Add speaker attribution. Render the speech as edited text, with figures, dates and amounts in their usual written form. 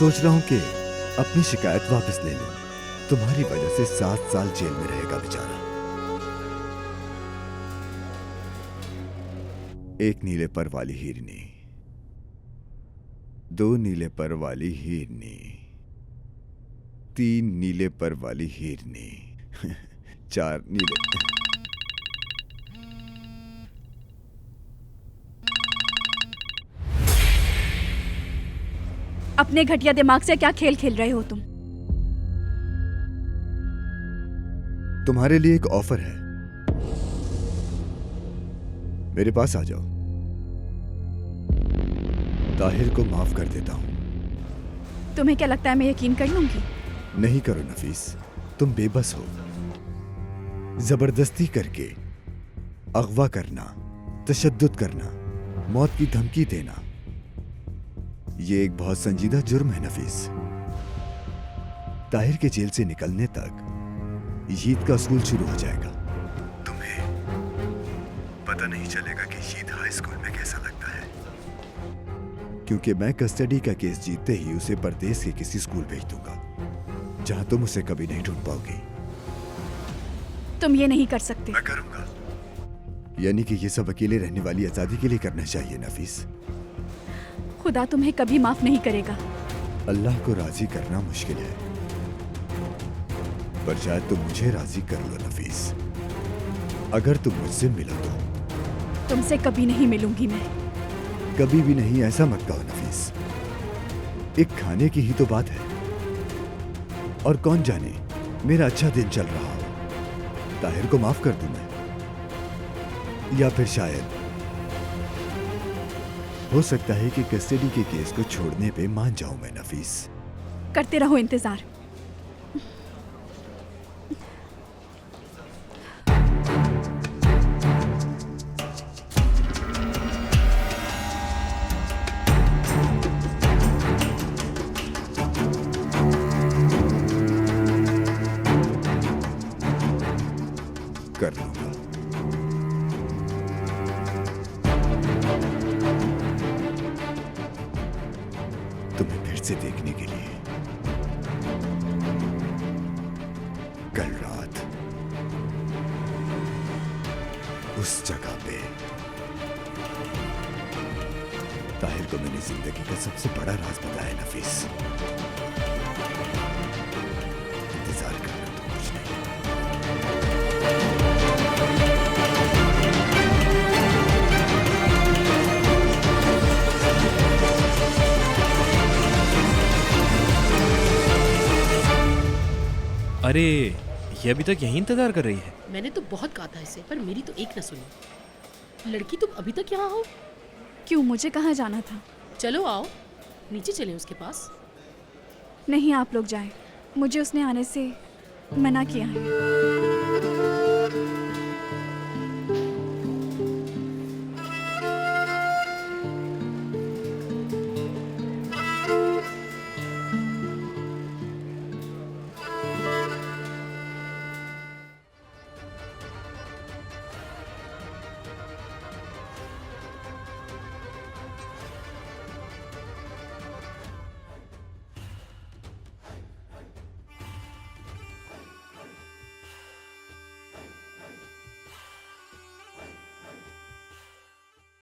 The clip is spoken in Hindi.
Speaker 1: सोच रहा हूँ कि अपनी शिकायत वापस ले लूं। तुम्हारी वजह से 7 साल जेल में रहेगा बेचारा। एक नीले पर वाली हिरनी, 2 नीले पर वाली हिरनी, 3 नीले पर वाली हिरनी, 4 नीले।
Speaker 2: अपने घटिया दिमाग से क्या खेल खेल रहे हो तुम?
Speaker 1: तुम्हारे लिए एक ऑफर है, मेरे पास आ जाओ। ताहिर को माफ कर देता हूं।
Speaker 2: तुम्हें क्या लगता है मैं यकीन कर लूंगी?
Speaker 1: नहीं करो नफीस, तुम बेबस हो। जबरदस्ती करके अगवा करना, तशद्दुद करना, मौत की धमकी देना, ये एक बहुत संजीदा जुर्म है नफीस। ताहिर के जेल से निकलने तक ईद का स्कूल शुरू हो जाएगा। तुम्हें पता नहीं चलेगा कि ईद हाई स्कूल में कैसा लगता है, क्योंकि मैं कस्टडी का केस जीतते ही उसे परदेश के किसी स्कूल भेज दूंगा जहां तुम उसे कभी नहीं ढूंढ पाओगी।
Speaker 2: तुम ये नहीं कर सकते।
Speaker 1: मैं करूंगा। यानी कि ये सब अकेले रहने वाली आजादी के लिए करना चाहिए नफीस।
Speaker 2: खुदा तुम्हें कभी माफ नहीं करेगा।
Speaker 1: अल्लाह को राजी करना मुश्किल है, पर शायद तुम मुझे राजी कर लो नफीस। अगर तुम मुझसे मिलो तो।
Speaker 2: तुमसे कभी नहीं मिलूंगी मैं।
Speaker 1: कभी भी नहीं, ऐसा मत कहो नफीस। एक खाने की ही तो बात है। और कौन जाने मेरा अच्छा दिन चल रहा हो, ताहिर को माफ कर दूं मैं, या फिर शायद हो सकता है कि कस्टडी के केस को छोड़ने पे मान जाऊं मैं नफीस।
Speaker 2: करते रहो इंतजार।
Speaker 1: कर लूंगा। तुम्हें फिर से देखने के लिए कल रात उस जगह पे ताहिर को मैंने जिंदगी का सबसे बड़ा राज बताया नफीस। इंतजार करना, तो कुछ नहीं।
Speaker 3: अरे ये अभी तक यही इंतजार कर रही है।
Speaker 4: मैंने तो बहुत कहा था इसे, पर मेरी तो एक न सुनी। लड़की तुम अभी तक यहाँ हो?
Speaker 2: क्यों, मुझे कहाँ जाना था?
Speaker 4: चलो आओ, नीचे चलें उसके पास।
Speaker 2: नहीं, आप लोग जाएं। मुझे उसने आने से मना किया है।